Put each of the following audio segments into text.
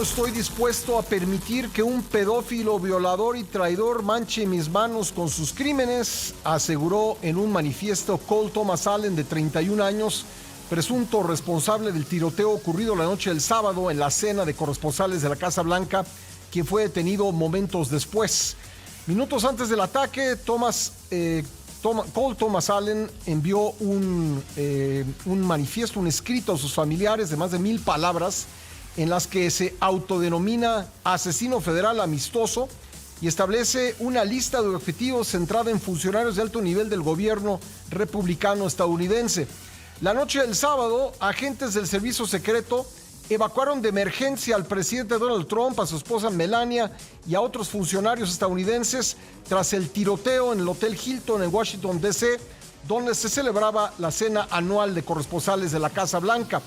estoy dispuesto a permitir que un pedófilo, violador y traidor manche mis manos con sus crímenes, aseguró en un manifiesto Cole Thomas Allen, de 31 años, presunto responsable del tiroteo ocurrido la noche del sábado en la cena de corresponsales de la Casa Blanca, quien fue detenido momentos después. Minutos antes del ataque, Cole Thomas Allen envió un manifiesto, un escrito a sus familiares de más de 1,000 palabras, en las que se autodenomina asesino federal amistoso y establece una lista de objetivos centrada en funcionarios de alto nivel del gobierno republicano estadounidense. La noche del sábado, agentes del servicio secreto evacuaron de emergencia al presidente Donald Trump, a su esposa Melania y a otros funcionarios estadounidenses tras el tiroteo en el Hotel Hilton en Washington, D.C., donde se celebraba la cena anual de corresponsales de la Casa Blanca.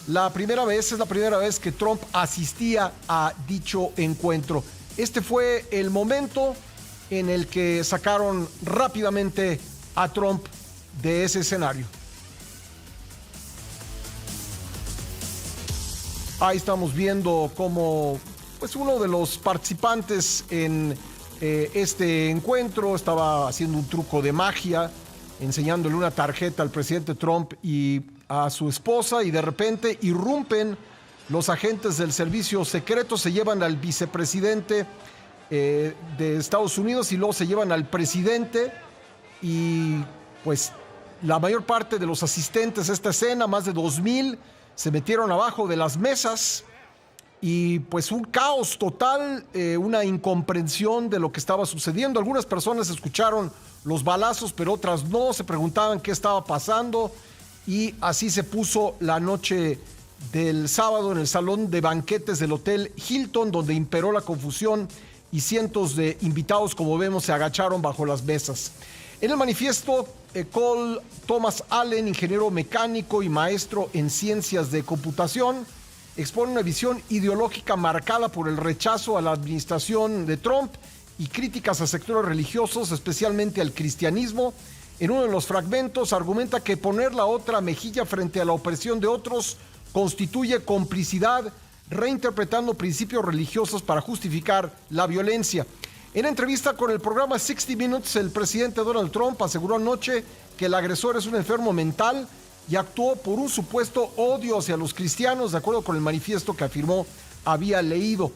Es la primera vez que Trump asistía a dicho encuentro. Este fue el momento en el que sacaron rápidamente a Trump de ese escenario. Ahí estamos viendo cómo uno de los participantes en este encuentro estaba haciendo un truco de magia, enseñándole una tarjeta al presidente Trump y a su esposa, y de repente irrumpen los agentes del servicio secreto, se llevan al vicepresidente de Estados Unidos y luego se llevan al presidente, y pues la mayor parte de los asistentes a esta escena, más de 2,000, se metieron abajo de las mesas, y pues un caos total, una incomprensión de lo que estaba sucediendo. Algunas personas escucharon los balazos, pero otras no, se preguntaban qué estaba pasando, y así se puso la noche del sábado en el salón de banquetes del Hotel Hilton, donde imperó la confusión y cientos de invitados, como vemos, se agacharon bajo las mesas. En el manifiesto, Cole Thomas Allen, ingeniero mecánico y maestro en ciencias de computación, expone una visión ideológica marcada por el rechazo a la administración de Trump y críticas a sectores religiosos, especialmente al cristianismo. En uno de los fragmentos argumenta que poner la otra mejilla frente a la opresión de otros constituye complicidad, reinterpretando principios religiosos para justificar la violencia. En entrevista con el programa 60 Minutes, el presidente Donald Trump aseguró anoche que el agresor es un enfermo mental y actuó por un supuesto odio hacia los cristianos, de acuerdo con el manifiesto que afirmó había leído.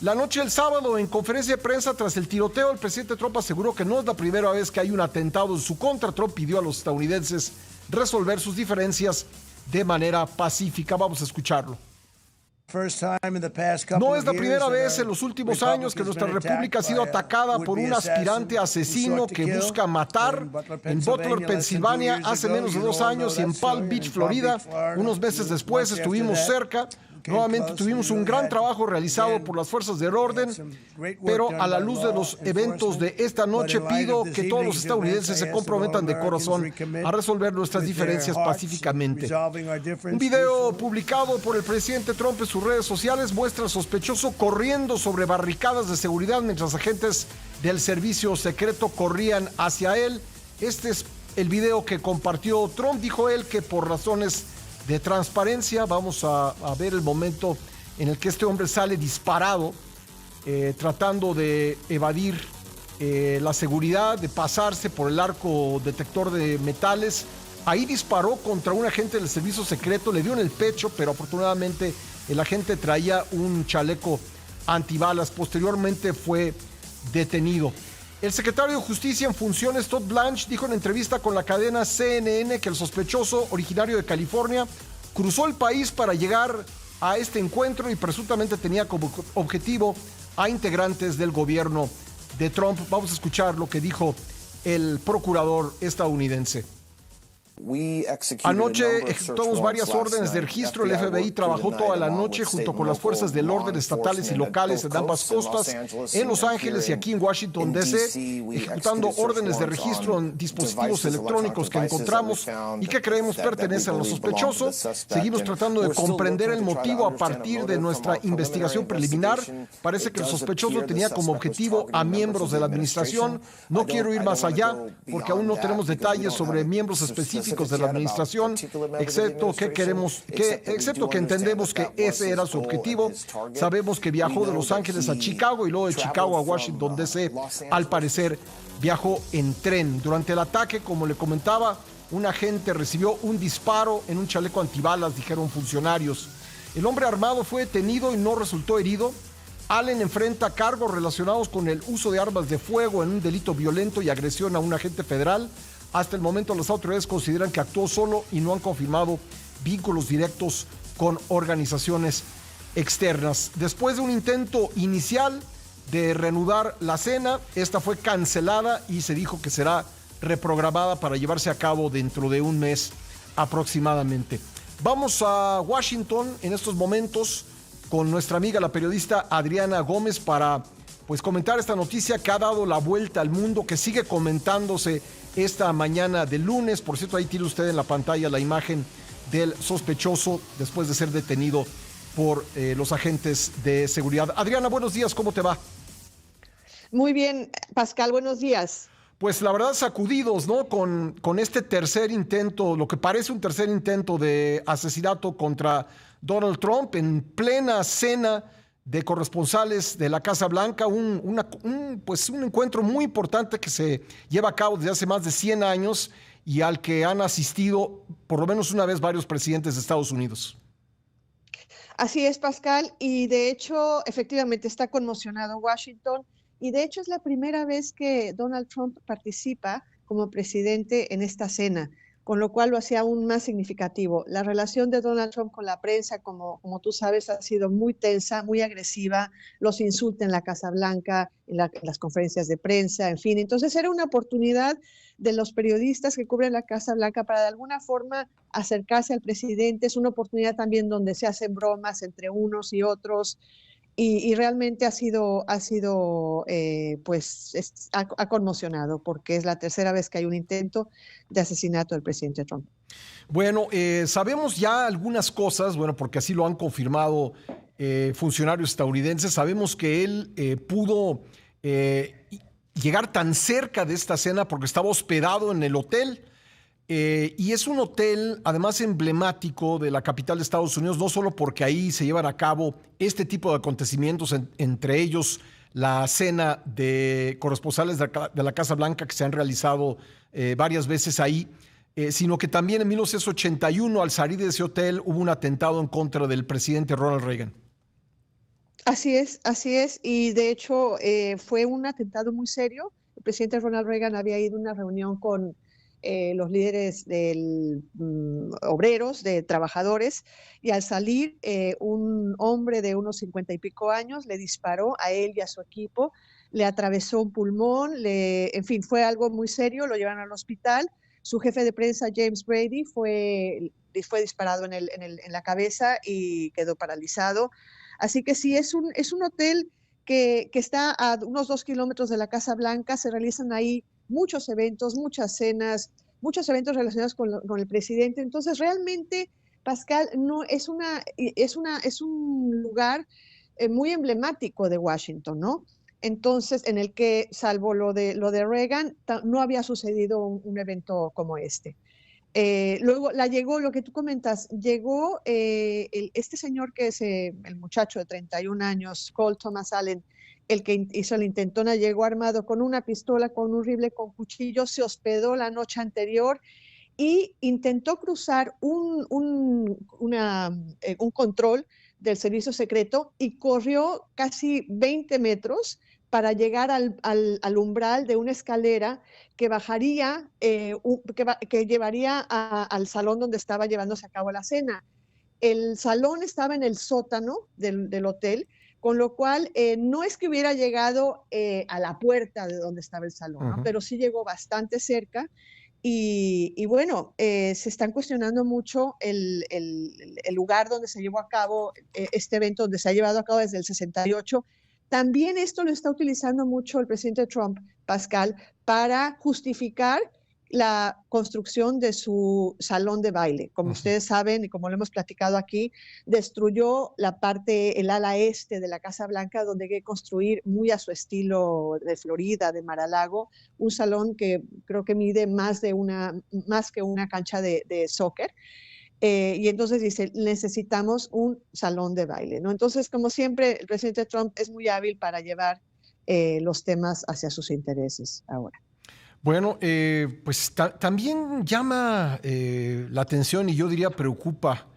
La noche del sábado, en conferencia de prensa tras el tiroteo, el presidente Trump aseguró que no es la primera vez que hay un atentado en su contra. Trump pidió a los estadounidenses resolver sus diferencias de manera pacífica. Vamos a escucharlo. No es la primera vez en los últimos años que nuestra república ha sido atacada por un aspirante asesino que busca matar. En Butler, Pensilvania, hace menos de 2 años, y en Palm Beach, Florida, unos meses después, estuvimos cerca. Nuevamente tuvimos un gran trabajo realizado por las fuerzas del orden, pero a la luz de los eventos de esta noche pido que todos los estadounidenses se comprometan de corazón a resolver nuestras diferencias pacíficamente. Un video publicado por el presidente Trump en sus redes sociales muestra al sospechoso corriendo sobre barricadas de seguridad mientras agentes del servicio secreto corrían hacia él. Este es el video que compartió Trump. Dijo él que por razones de transparencia, vamos a ver el momento en el que este hombre sale disparado, tratando de evadir la seguridad, de pasarse por el arco detector de metales. Ahí disparó contra un agente del servicio secreto, le dio en el pecho, pero afortunadamente el agente traía un chaleco antibalas. Posteriormente fue detenido. El secretario de Justicia en funciones, Todd Blanche, dijo en entrevista con la cadena CNN que el sospechoso, originario de California, cruzó el país para llegar a este encuentro y presuntamente tenía como objetivo a integrantes del gobierno de Trump. Vamos a escuchar lo que dijo el procurador estadounidense. Anoche ejecutamos varias órdenes de registro. El FBI trabajó toda la noche junto con las fuerzas del orden estatales y locales en ambas costas, en Los Ángeles y aquí en Washington, D.C., ejecutando órdenes de registro en dispositivos electrónicos que encontramos y que creemos pertenecen a los sospechosos. Seguimos tratando de comprender el motivo a partir de nuestra investigación preliminar. Parece que el sospechoso tenía como objetivo a miembros de la administración. No quiero ir más allá porque aún no tenemos detalles sobre miembros específicos específicos de la administración, excepto que entendemos que ese era su objetivo. Sabemos que viajó de Los Ángeles a Chicago y luego de Chicago a Washington D.C. Al parecer viajó en tren. Durante el ataque, como le comentaba, un agente recibió un disparo en un chaleco antibalas, dijeron funcionarios. El hombre armado fue detenido y no resultó herido. Allen enfrenta cargos relacionados con el uso de armas de fuego en un delito violento y agresión a un agente federal. Hasta el momento las autoridades consideran que actuó solo y no han confirmado vínculos directos con organizaciones externas. Después de un intento inicial de reanudar la cena, esta fue cancelada y se dijo que será reprogramada para llevarse a cabo dentro de un mes aproximadamente. Vamos a Washington en estos momentos con nuestra amiga la periodista Adriana Gómez para pues comentar esta noticia que ha dado la vuelta al mundo, que sigue comentándose esta mañana de lunes. Por cierto, ahí tiene usted en la pantalla la imagen del sospechoso después de ser detenido por los agentes de seguridad. Adriana, buenos días, ¿cómo te va? Muy bien, Pascal, buenos días. Pues la verdad sacudidos, ¿no? Con este tercer intento, lo que parece un tercer intento de asesinato contra Donald Trump en plena cena de corresponsales de la Casa Blanca, un encuentro muy importante que se lleva a cabo desde hace más de 100 años y al que han asistido por lo menos una vez varios presidentes de Estados Unidos. Así es, Pascal, y de hecho, efectivamente está conmocionado Washington, y de hecho es la primera vez que Donald Trump participa como presidente en esta cena, con lo cual lo hacía aún más significativo. La relación de Donald Trump con la prensa, como tú sabes, ha sido muy tensa, muy agresiva, los insulta en la Casa Blanca, en las conferencias de prensa, en fin. Entonces era una oportunidad de los periodistas que cubren la Casa Blanca para de alguna forma acercarse al presidente. Es una oportunidad también donde se hacen bromas entre unos y otros. Y realmente ha conmocionado porque es la tercera vez que hay un intento de asesinato del presidente Trump. Bueno, sabemos ya algunas cosas, bueno, porque así lo han confirmado funcionarios estadounidenses. Sabemos que él pudo llegar tan cerca de esta cena porque estaba hospedado en el hotel. Y es un hotel además emblemático de la capital de Estados Unidos, no solo porque ahí se llevan a cabo este tipo de acontecimientos, entre ellos la cena de corresponsales de la Casa Blanca que se han realizado varias veces ahí, sino que también en 1981 al salir de ese hotel hubo un atentado en contra del presidente Ronald Reagan. Así es, y de hecho fue un atentado muy serio. El presidente Ronald Reagan había ido a una reunión con los líderes obreros, de trabajadores, y al salir un hombre de unos 50 y pico años le disparó a él y a su equipo, le atravesó un pulmón, en fin, fue algo muy serio, lo llevaron al hospital. Su jefe de prensa, James Brady, fue disparado en la cabeza y quedó paralizado. Así que sí, es un hotel que está a unos 2 kilómetros de la Casa Blanca. Se realizan ahí muchos eventos, muchas cenas, muchos eventos relacionados con el presidente. Entonces, realmente, Pascal, no es un lugar muy emblemático de Washington, ¿no? Entonces, en el que, salvo lo de Reagan, no había sucedido un evento como este. Luego llegó, lo que tú comentas, llegó este señor que es el muchacho de 31 años, Cole Thomas Allen, el que hizo la intentona, llegó armado con una pistola, con un rifle, con cuchillo, se hospedó la noche anterior y intentó cruzar un control del servicio secreto y corrió casi 20 metros para llegar al umbral de una escalera que bajaría, que llevaría al salón donde estaba llevándose a cabo la cena. El salón estaba en el sótano del hotel, con lo cual no es que hubiera llegado a la puerta de donde estaba el salón, ¿no? Pero sí llegó bastante cerca. Y bueno, se están cuestionando mucho el lugar donde se llevó a cabo este evento, donde se ha llevado a cabo desde el 68. También esto lo está utilizando mucho el presidente Trump, Pascal, para justificar la construcción de su salón de baile. Como ustedes saben y como lo hemos platicado aquí, destruyó el ala este de la Casa Blanca, donde hay que construir muy a su estilo de Florida, de Mar-a-Lago, un salón que creo que mide más que una cancha de soccer. Y entonces dice, necesitamos un salón de baile, ¿no? Entonces, como siempre, el presidente Trump es muy hábil para llevar los temas hacia sus intereses ahora. Bueno, pues también llama la atención y yo diría preocupa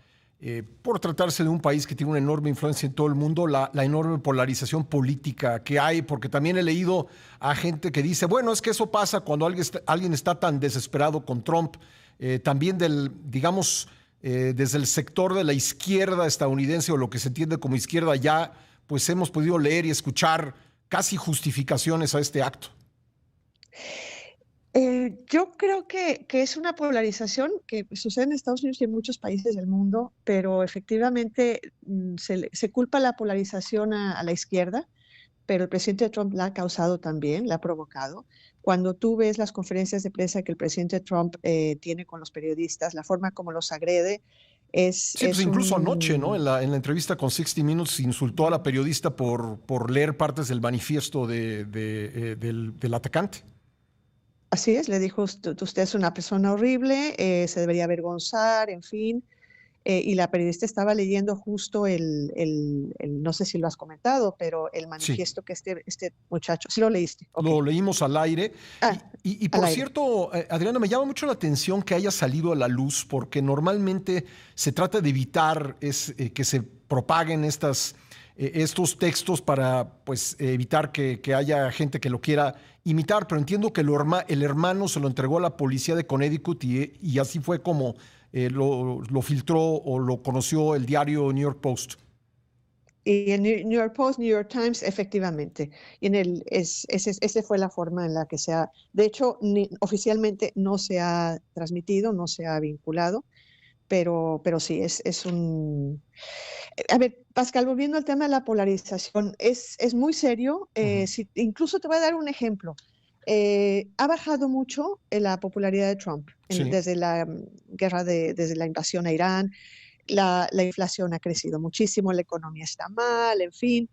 por tratarse de un país que tiene una enorme influencia en todo el mundo, la enorme polarización política que hay, porque también he leído a gente que dice, bueno, es que eso pasa cuando alguien está tan desesperado con Trump, también digamos, desde el sector de la izquierda estadounidense o lo que se entiende como izquierda ya, pues hemos podido leer y escuchar casi justificaciones a este acto. Yo creo que es una polarización que sucede en Estados Unidos y en muchos países del mundo, pero efectivamente se culpa la polarización a la izquierda, pero el presidente Trump la ha causado también, la ha provocado. Cuando tú ves las conferencias de prensa que el presidente Trump tiene con los periodistas, la forma como los agrede Sí, pues incluso anoche, ¿no? En la entrevista con 60 Minutes insultó a la periodista por leer partes del manifiesto del atacante. Así es, le dijo, usted es una persona horrible, se debería avergonzar, en fin. Y la periodista estaba leyendo justo no sé si lo has comentado, pero el manifiesto que este muchacho, ¿sí lo leíste? Okay. Lo leímos al aire. Y por aire. cierto, Adriana, me llama mucho la atención que haya salido a la luz, porque normalmente se trata de evitar que se propaguen estos textos para pues, evitar que haya gente que lo quiera imitar, pero entiendo que el hermano se lo entregó a la policía de Connecticut y así fue como lo filtró o lo conoció el diario New York Post. Y en New York Post, New York Times, efectivamente. Y esa fue la forma en la que de hecho, oficialmente no se ha transmitido, no se ha vinculado, pero sí, es un... A ver, Pascal, volviendo al tema de la polarización, es muy serio. Incluso te voy a dar un ejemplo. Ha bajado mucho la popularidad de Trump desde la desde la invasión a Irán. La inflación ha crecido muchísimo, la economía está mal, en fin.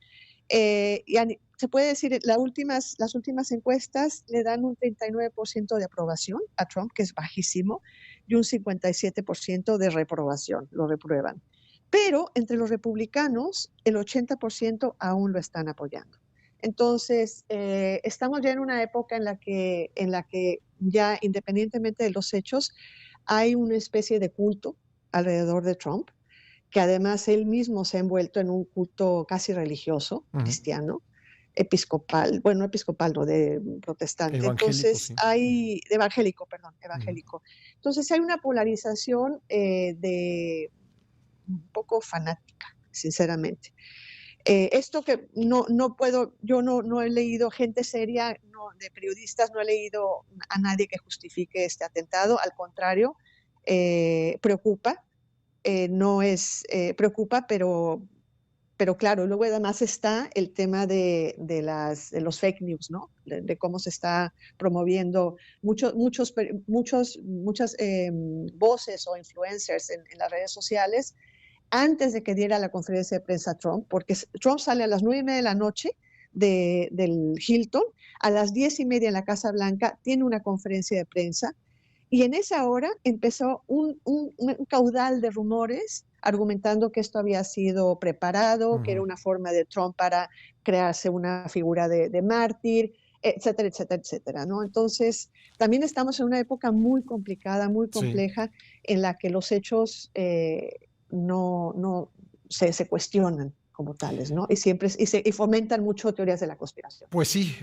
Se puede decir, las últimas encuestas le dan un 39% de aprobación a Trump, que es bajísimo, y un 57% de reprobación, lo reprueban. Pero entre los republicanos, el 80% aún lo están apoyando. Entonces, estamos ya en una época en la que ya, independientemente de los hechos, hay una especie de culto alrededor de Trump, que además él mismo se ha envuelto en un culto casi religioso, cristiano, episcopal, bueno, no episcopal, no, de protestante. Entonces, evangélico. Entonces, hay una polarización un poco fanática, sinceramente. Esto que yo no he leído gente seria, de periodistas, no he leído a nadie que justifique este atentado, al contrario, preocupa, preocupa, pero claro, luego además está el tema de los fake news, ¿no? De cómo se está promoviendo muchas voces o influencers en las redes sociales antes de que diera la conferencia de prensa Trump, porque Trump sale a las 9:30 de la noche del Hilton, a las 10:30 en la Casa Blanca tiene una conferencia de prensa, y en esa hora empezó un caudal de rumores argumentando que esto había sido preparado, que era una forma de Trump para crearse una figura de mártir, etcétera, etcétera, etcétera, ¿no? Entonces, también estamos en una época muy complicada, muy compleja, en la que los hechos no se cuestionan como tales, ¿no? Y fomentan mucho teorías de la conspiración. Pues sí,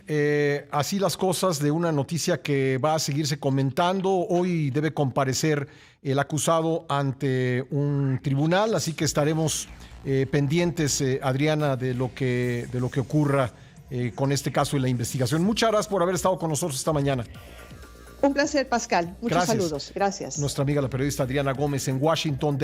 así las cosas de una noticia que va a seguirse comentando. Hoy debe comparecer el acusado ante un tribunal, así que estaremos pendientes, Adriana, de lo que ocurra con este caso y la investigación. Muchas gracias por haber estado con nosotros esta mañana. Un placer, Pascal. Muchos saludos. Gracias. Nuestra amiga la periodista Adriana Gómez en Washington, D.C.